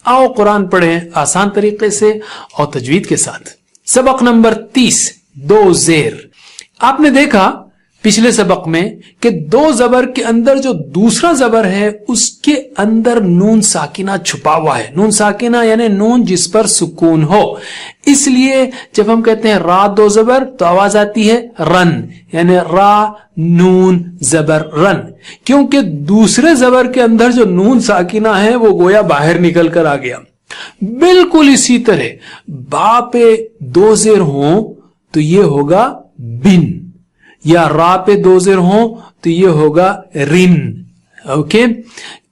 आओ कुरान पढ़ें आसान तरीके से और तजवीद के साथ। सबक नंबर 30, दो जेर। आपने देखा पिछले सबक में कि दो जबर के अंदर जो दूसरा जबर है उसके अंदर नून साकिना छुपा हुआ है। नून साकिना यानी नून जिस पर सुकून हो। इसलिए जब हम कहते हैं रा दो जबर तो आवाज आती है रन, यानी रा नून जबर रन, क्योंकि दूसरे जबर के अंदर जो नून साकिना है वो गोया बाहर निकल कर आ गया। बिल्कुल इसी तरह बा पे दो जेर हो तो ये होगा बिन, या रा पे दो जेर हो तो ये होगा रिन। ओके,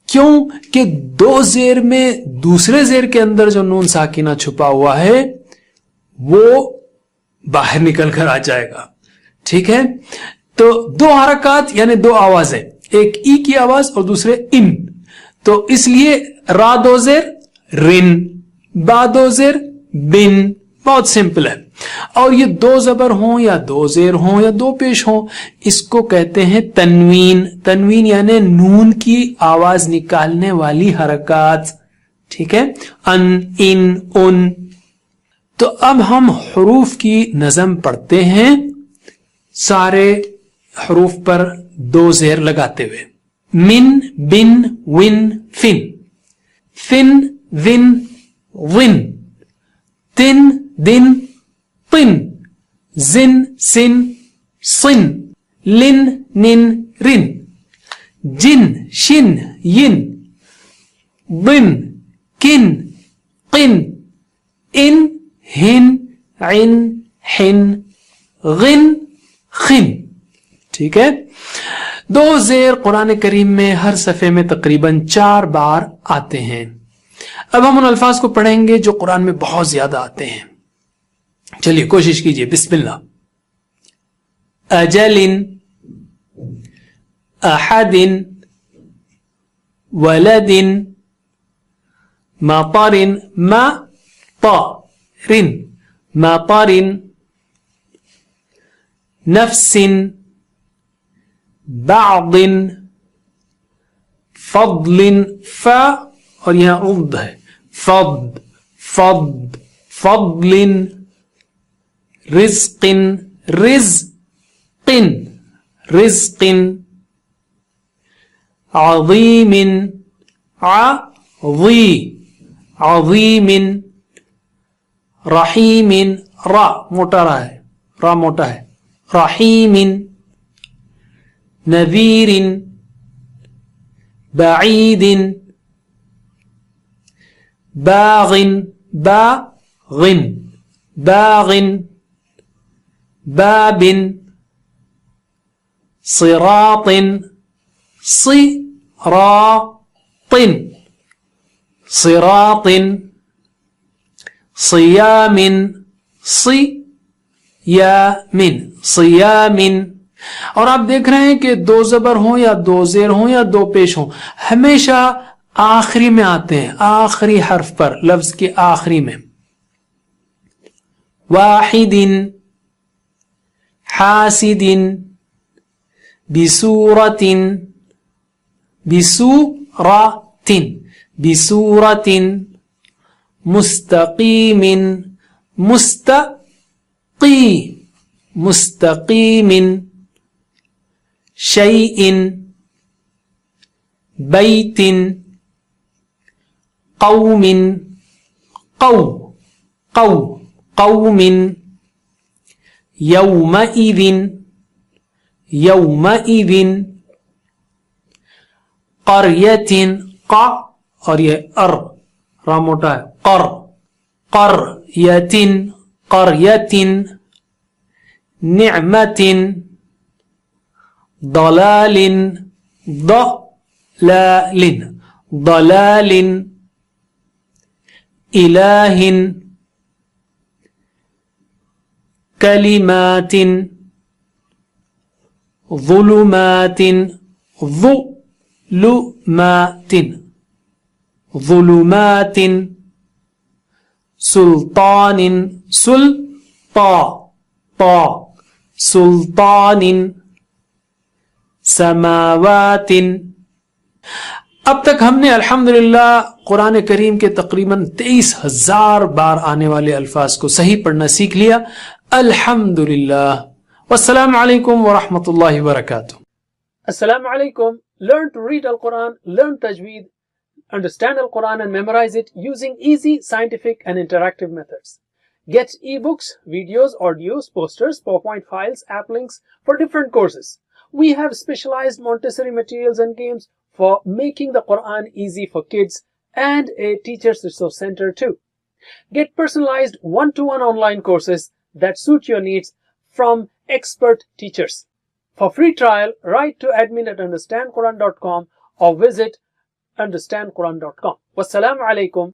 क्यों कि दो जेर में दूसरे जेर के अंदर जो नून साकिना छुपा हुआ है वो बाहर निकल कर आ जाएगा। ठीक है, तो दो हरकत यानी दो आवाजें, एक ई की आवाज और दूसरे इन, तो इसलिए रा दो जेर रिन, बा दो जेर बिन। बहुत सिंपल है। और ये दो जबर हों या दो जेर हों या दो पेश हों, इसको कहते हैं तनवीन। तनवीन यानी नून की आवाज निकालने वाली हरकत। ठीक है, अन, इन, उन। तो अब हम हरूफ की नज़म पढ़ते हैं, सारे हरूफ पर दो जेर लगाते हुए। मिन, बिन, विन, फिन, फिन, विन, विन, तिन, दिन, तिन, जिन, सिन, सिन, लिन, निन, रिन, जिन, शिन, यिन, दिन, किन, किन, इन, हिन, इन, हिन, गिन, खिन। ठीक है, दो जेर कुरान करीम में हर सफ़े में तकरीबन 4 बार आते हैं। अब हम उन अल्फाज को पढ़ेंगे जो कुरान में बहुत ज्यादा आते हैं। चलिए कोशिश कीजिए, बिस्मिल्लाह। अजलिन, अहदिन, वलदिन, मतारिन, मतारिन, मतारिन, नफ्सिन, बादिन, फضलिन, फ और यहां उद है, फद, फद, फضलिन, रिज़्क़िन, रिज़्क़िन, रिज़्क़िन, अज़ीमिन, अज़ी, अज़ीमिन, रहीमिन, रा मोटा रहा है, रा मोटा है, रहीमिन, नज़ीरिन, बईदिन, बागिन, बागिन, बागिन, बाबिन, सिरातिन, सिरातिन, सिरातिन, सियामिन, सियामिन, सियामिन। और आप देख रहे हैं कि दो जबर हों या दो जेर हों या दो पेश हों, हमेशा आखिरी में आते हैं, आखिरी हर्फ पर, लफ्ज के आखिरी में। वाहिदिन, हासिदिन, बिसूरतिन, बिसूरतिन, बिसूरतिन, मुस्तकीमिन, मुस्तकी, मुस्तकीमिन, शैइन, बैतिन, कौमिन, कौ, कौ, कौमिन, यौमइदिन, यौमइदिन, क़र्यतिन, क़ और ये रा मोटा है, क़र्यतिन, क़र्यतिन, निअमतिन, दलालिन, दलालिन, दलालिन, इलाहिन, कलिमातिन, ज़ुलुमातिन, ज़ुलुमातिन, ज़ुलुमातिन, सुल्तानिन, सुल्तानिन, समावातिन। अब तक हमने अल्हम्दुलिल्लाह कुरान करीम के तकरीबन 23,000 बार आने वाले अल्फाज को सही पढ़ना सीख लिया। अल्हम्दुलिल्लाह। वस्सलामु अलैकुम व रहमतुल्लाहि व बरकातुहू। Assalamu alaikum. Learn to read Al-Quran, learn Tajweed, understand Al-Quran and memorize it using easy, scientific and interactive methods. Get ebooks, videos, audios, posters, PowerPoint files, app links for different courses. We have specialized Montessori materials and games for making the Quran easy for kids and a teacher's resource center too. Get personalized one-to-one online courses that suit your needs from expert teachers. For free trial, write to admin@understandquran.com or visit understandquran.com. Wassalamu alaikum